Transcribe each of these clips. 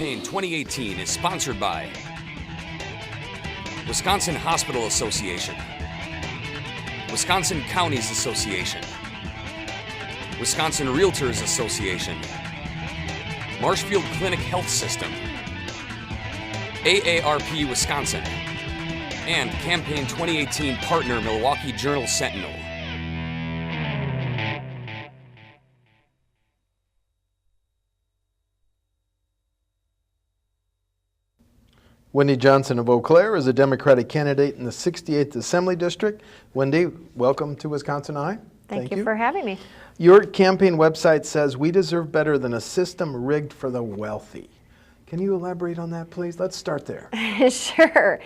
Campaign 2018 is sponsored by Wisconsin Hospital Association, Wisconsin Counties Association, Wisconsin Realtors Association, Marshfield Clinic Health System, AARP Wisconsin, and Campaign 2018 partner Milwaukee Journal-Sentinel. Wendy Johnson of Eau Claire is a Democratic candidate in the 68th Assembly District. Wendy, welcome to WisconsinEye. Thank you for having me. Your campaign website says we deserve better than a system rigged for the wealthy. Can you elaborate on that, please? Let's start there. Sure.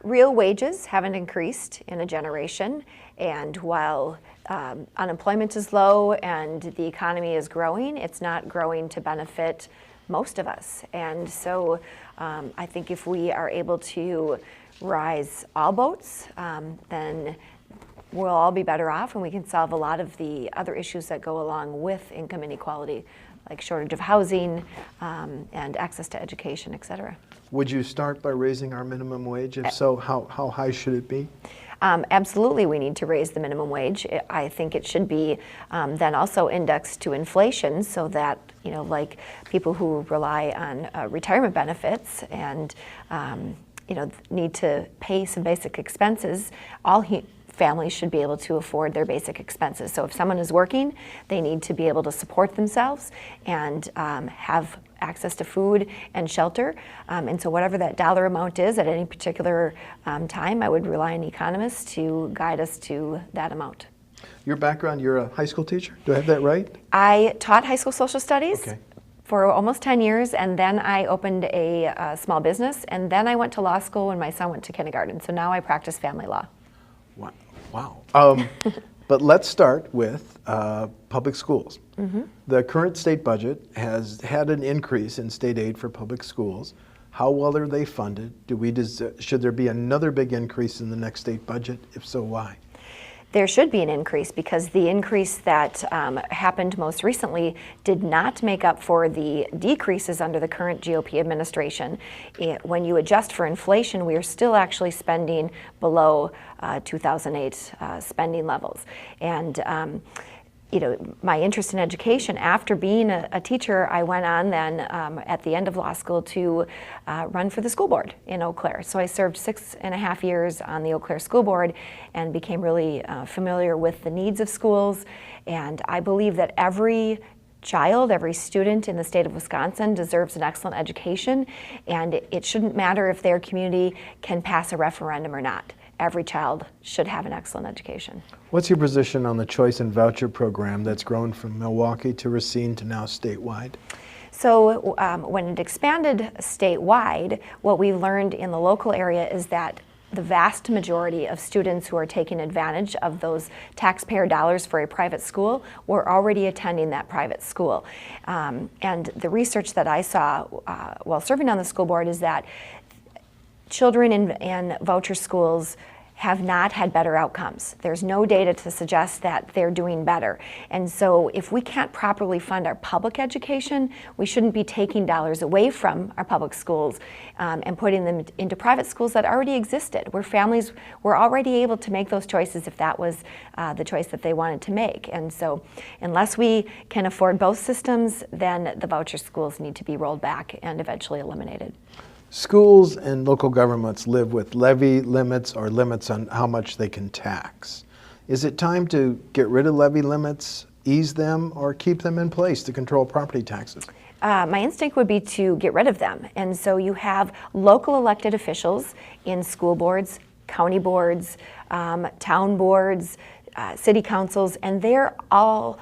Real wages haven't increased in a generation, and while unemployment is low and the economy is growing, it's not growing to benefit most of us. And so I think if we are able to rise all boats, then we'll all be better off, and we can solve a lot of the other issues that go along with income inequality, like shortage of housing and access to education, et cetera. Would you start by raising our minimum wage? If so, how high should it be? Absolutely, we need to raise the minimum wage. I think it should be then also indexed to inflation, so that, you know, like people who rely on retirement benefits and need to pay some basic expenses, all families should be able to afford their basic expenses. So if someone is working, they need to be able to support themselves and have access to food and shelter. And so whatever that dollar amount is at any particular time, I would rely on economists to guide us to that amount. Your background, you're a high school teacher? Do I have that right? I taught high school social studies. Okay. For almost 10 years, and then I opened a small business, and then I went to law school when my son went to kindergarten. So now I practice family law. Wow. But let's start with public schools. Mm-hmm. The current state budget has had an increase in state aid for public schools. How well are they funded? Should there be another big increase in the next state budget? If so, why? There should be an increase, because the increase that happened most recently did not make up for the decreases under the current GOP administration. When you adjust for inflation, we are still actually spending below 2008 spending levels. And my interest in education, after being a teacher, I went on then at the end of law school to run for the school board in Eau Claire. So I served 6.5 years on the Eau Claire school board and became really familiar with the needs of schools. And I believe that every child, every student in the state of Wisconsin deserves an excellent education, and it shouldn't matter if their community can pass a referendum or not. Every child should have an excellent education. What's your position on the choice and voucher program that's grown from Milwaukee to Racine to now statewide? So when it expanded statewide, what we learned in the local area is that the vast majority of students who are taking advantage of those taxpayer dollars for a private school were already attending that private school. And the research that I saw while serving on the school board is that children in voucher schools have not had better outcomes. There's no data to suggest that they're doing better. And so if we can't properly fund our public education, we shouldn't be taking dollars away from our public schools and putting them into private schools that already existed, where families were already able to make those choices if that was the choice that they wanted to make. And so unless we can afford both systems, then the voucher schools need to be rolled back and eventually eliminated. Schools and local governments live with levy limits or limits on how much they can tax. Is it time to get rid of levy limits, ease them, or keep them in place to control property taxes? My instinct would be to get rid of them. And so you have local elected officials in school boards, county boards, town boards, city councils, and they're all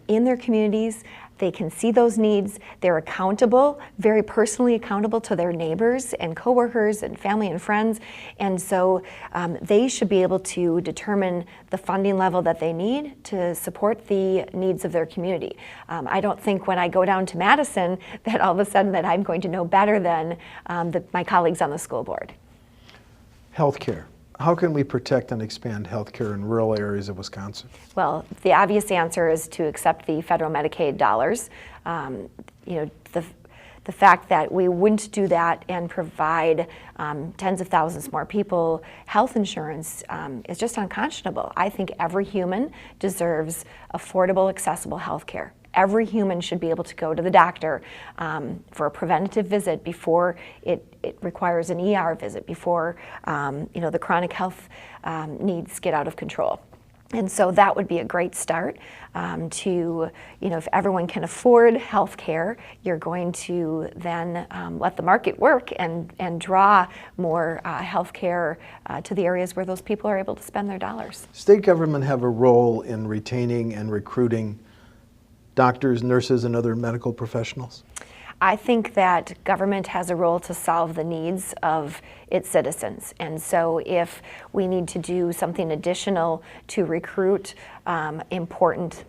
in their communities. They can see those needs. They're accountable, very personally accountable to their neighbors and coworkers and family and friends. And so they should be able to determine the funding level that they need to support the needs of their community. I don't think when I go down to Madison that all of a sudden that I'm going to know better than my colleagues on the school board. Healthcare. How can we protect and expand healthcare in rural areas of Wisconsin? Well, the obvious answer is to accept the federal Medicaid dollars. The fact that we wouldn't do that and provide tens of thousands more people health insurance is just unconscionable. I think every human deserves affordable, accessible health care. Every human should be able to go to the doctor for a preventative visit before it requires an ER visit, before the chronic health needs get out of control. And so that would be a great start to, if everyone can afford health care, you're going to then let the market work and draw more health care to the areas where those people are able to spend their dollars. State government have a role in retaining and recruiting doctors, nurses, and other medical professionals? I think that government has a role to solve the needs of its citizens. And so if we need to do something additional to recruit important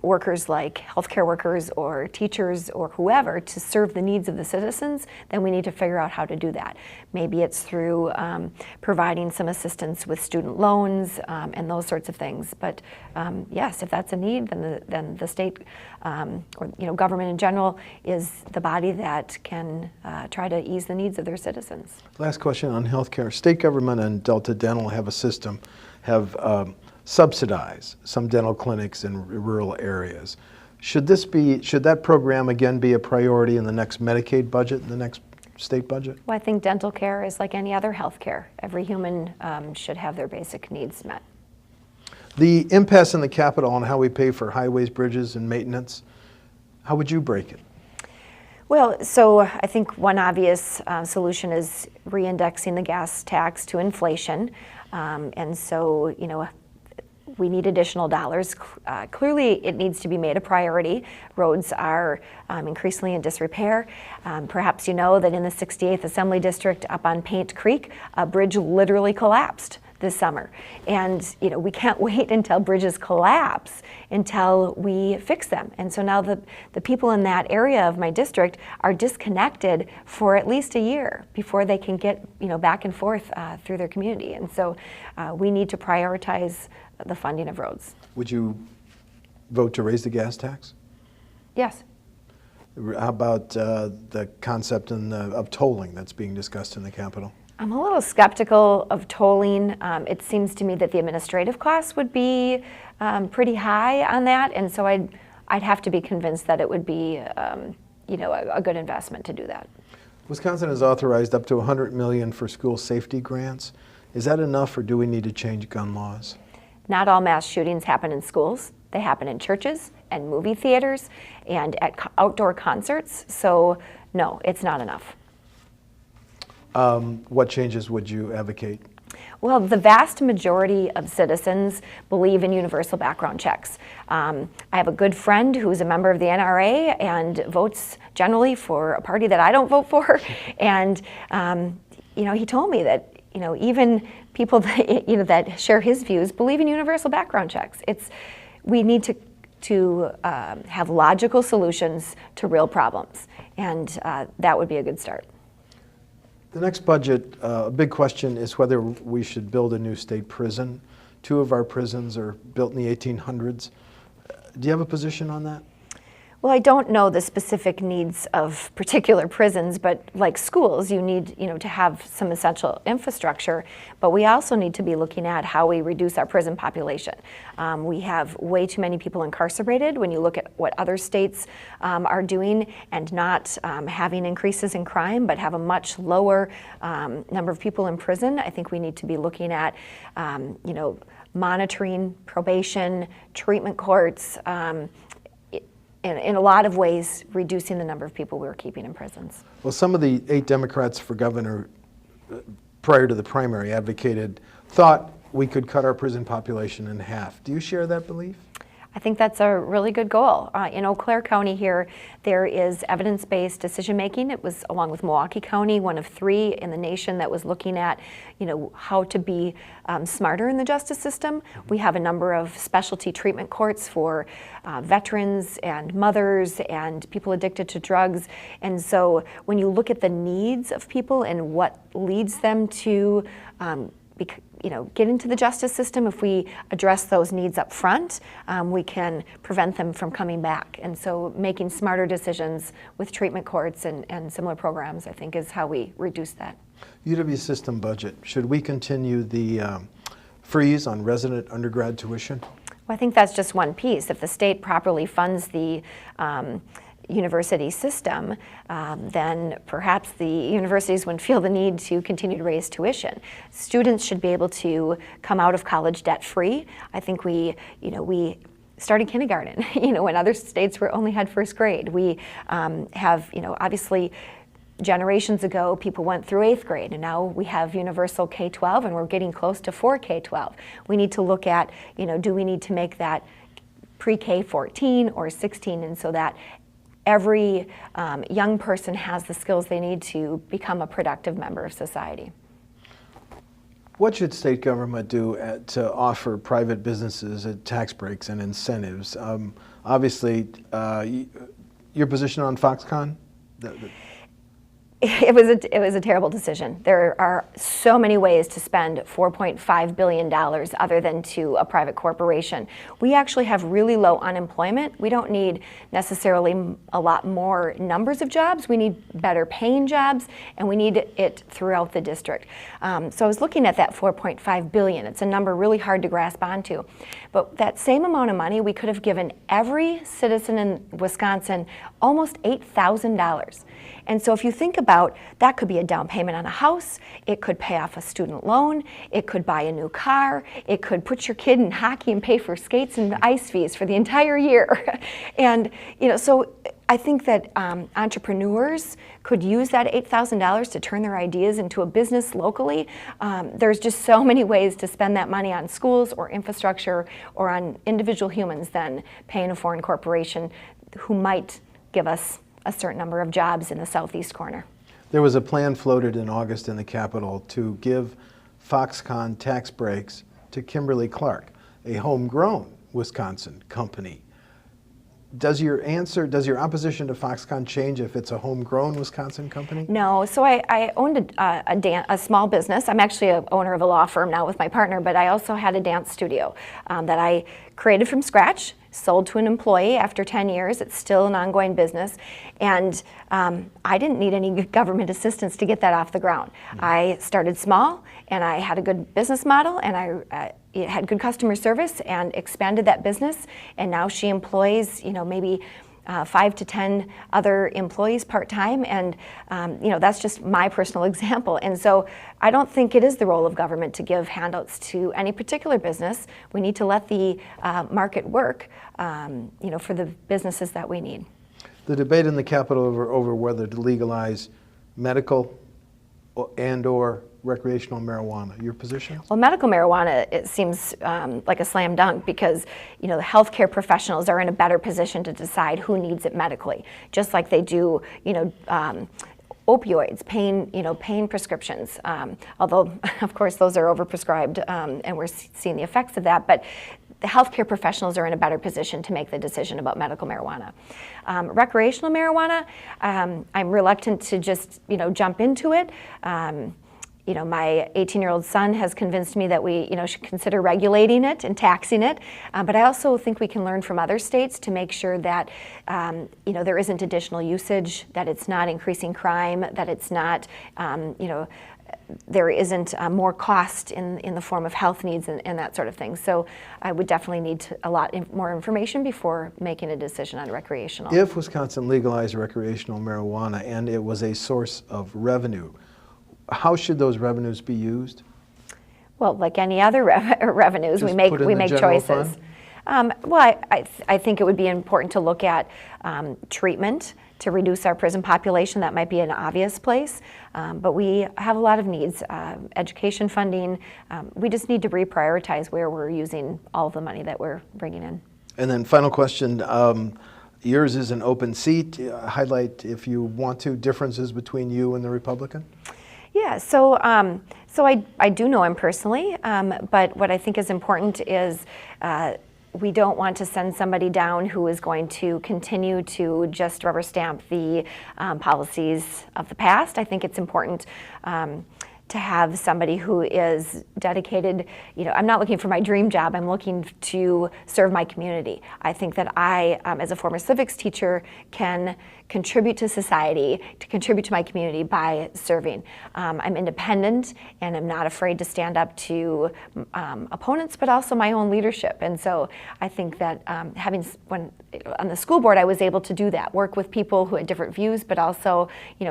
workers like healthcare workers or teachers or whoever to serve the needs of the citizens, then we need to figure out how to do that. Maybe it's through providing some assistance with student loans and those sorts of things. But yes, if that's a need, then the state or government in general is the body that can try to ease the needs of their citizens. Last question on healthcare. State government and Delta Dental have a system, have subsidize some dental clinics in rural areas. Should that program again be a priority in the next Medicaid budget, in the next state budget? Well, I think dental care is like any other health care. Every human should have their basic needs met. The impasse in the Capitol on how we pay for highways, bridges, and maintenance, how would you break it? Well, so I think one obvious solution is reindexing the gas tax to inflation. And so, we need additional dollars. Clearly, it needs to be made a priority. Roads are increasingly in disrepair. Perhaps you know that in the 68th Assembly District up on Paint Creek, a bridge literally collapsed this summer. And we can't wait until bridges collapse until we fix them. And so now the people in that area of my district are disconnected for at least a year before they can get back and forth through their community. And so we need to prioritize the funding of roads. Would you vote to raise the gas tax? Yes. How about the concept of tolling that's being discussed in the Capitol? I'm a little skeptical of tolling. It seems to me that the administrative costs would be pretty high on that, and so I'd have to be convinced that it would be a good investment to do that. Wisconsin has authorized up to $100 million for school safety grants. Is that enough, or do we need to change gun laws? Not all mass shootings happen in schools. They happen in churches and movie theaters and at outdoor concerts. So no, it's not enough. What changes would you advocate? Well, the vast majority of citizens believe in universal background checks. I have a good friend who's a member of the NRA and votes generally for a party that I don't vote for. And he told me that even people that that share his views believe in universal background checks. We need to have logical solutions to real problems, and that would be a good start. The next budget, a big question is whether we should build a new state prison. 2 of our prisons are built in the 1800s. Do you have a position on that? Well, I don't know the specific needs of particular prisons, but like schools, you need to have some essential infrastructure, but we also need to be looking at how we reduce our prison population. We have way too many people incarcerated when you look at what other states are doing, and not having increases in crime, but have a much lower number of people in prison. I think we need to be looking at monitoring, probation, treatment courts, in a lot of ways, reducing the number of people we're keeping in prisons. Well, some of the 8 Democrats for governor prior to the primary thought we could cut our prison population in half. Do you share that belief? I think that's a really good goal. In Eau Claire County here, there is evidence-based decision-making. It was, along with Milwaukee County, one of 3 in the nation that was looking at, how to be smarter in the justice system. We have a number of specialty treatment courts for veterans and mothers and people addicted to drugs. And so when you look at the needs of people and what leads them to get into the justice system. If we address those needs up front, we can prevent them from coming back. And so making smarter decisions with treatment courts and similar programs, I think, is how we reduce that. UW system budget, should we continue the freeze on resident undergrad tuition? Well, I think that's just one piece. If the state properly funds the university system, then perhaps the universities wouldn't feel the need to continue to raise tuition. Students should be able to come out of college debt-free. I think we started kindergarten, when other states only had first grade. We have, obviously, generations ago, people went through 8th grade, and now we have universal K-12, and we're getting close to 4K-12. We need to look at, do we need to make that pre-K 14 or 16, and so that every young person has the skills they need to become a productive member of society. What should state government do to offer private businesses tax breaks and incentives? Obviously, your position on Foxconn? It was a terrible decision. There are so many ways to spend $4.5 billion other than to a private corporation. We actually have really low unemployment. We don't need necessarily a lot more numbers of jobs. We need better paying jobs, and we need it throughout the district. So I was looking at that $4.5 billion. It's a number really hard to grasp onto. But that same amount of money, we could have given every citizen in Wisconsin almost $8,000. And so if you think about, that could be a down payment on a house, it could pay off a student loan, it could buy a new car, it could put your kid in hockey and pay for skates and ice fees for the entire year. And so I think that entrepreneurs could use that $8,000 to turn their ideas into a business locally. There's just so many ways to spend that money on schools or infrastructure or on individual humans than paying a foreign corporation who might give us a certain number of jobs in the southeast corner. There was a plan floated in August in the Capitol to give Foxconn tax breaks to Kimberly-Clark, a homegrown Wisconsin company. Does your opposition to Foxconn change if it's a homegrown Wisconsin company? No. So I owned a small business. I'm actually an owner of a law firm now with my partner, but I also had a dance studio that I created from scratch, sold to an employee after 10 years. It's still an ongoing business. And I didn't need any government assistance to get that off the ground. I started small, and I had a good business model, and I had good customer service and expanded that business. And now she employs, maybe 5 to 10 other employees part-time, and that's just my personal example. And so I don't think it is the role of government to give handouts to any particular business. We need to let the market work, for the businesses that we need. The debate in the Capitol over whether to legalize medical and/or recreational marijuana. Your position? Well, medical marijuana, it seems like a slam dunk because, the healthcare professionals are in a better position to decide who needs it medically, just like they do, opioids, pain prescriptions. Although, of course, those are overprescribed, and we're seeing the effects of that. But the healthcare professionals are in a better position to make the decision about medical marijuana. Recreational marijuana, I'm reluctant to just, jump into it. My 18-year-old son has convinced me that we, should consider regulating it and taxing it. But I also think we can learn from other states to make sure that, there isn't additional usage, that it's not increasing crime, that it's not, there isn't more cost in the form of health needs and that sort of thing. So I would definitely need a lot more information before making a decision on recreational. If Wisconsin legalized recreational marijuana and it was a source of revenue, how should those revenues be used? Well, like any other revenues, Just we make choices. Well, I think it would be important to look at treatment to reduce our prison population. That might be an obvious place, but we have a lot of needs. Education funding, we just need to reprioritize where we're using all of the money that we're bringing in. And then final question, yours is an open seat. Highlight, if you want to, differences between you and the Republican? Yeah, so I do know him personally, but what I think is important is we don't want to send somebody down who is going to continue to just rubber stamp the policies of the past. I think it's important to have somebody who is dedicated. I'm not looking for my dream job, I'm looking to serve my community. I think that I, as a former civics teacher, can contribute to society, to contribute to my community by serving. I'm independent and I'm not afraid to stand up to opponents, but also my own leadership. And so I think that when on the school board, I was able to do that, work with people who had different views, but also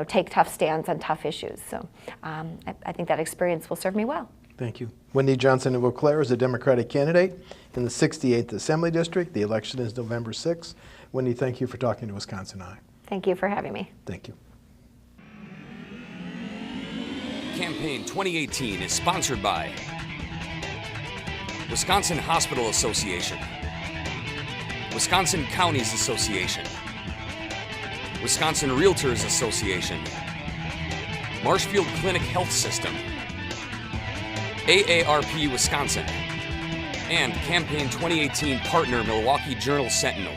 take tough stands on tough issues. So I think that experience will serve me well. Thank you. Wendy Johnson of Eau Claire is a Democratic candidate in the 68th Assembly District. The election is November 6th. Wendy, thank you for talking to WisconsinEye. Thank you for having me. Thank you. Campaign 2018 is sponsored by Wisconsin Hospital Association, Wisconsin Counties Association, Wisconsin Realtors Association, Marshfield Clinic Health System, AARP Wisconsin, and Campaign 2018 partner Milwaukee Journal Sentinel.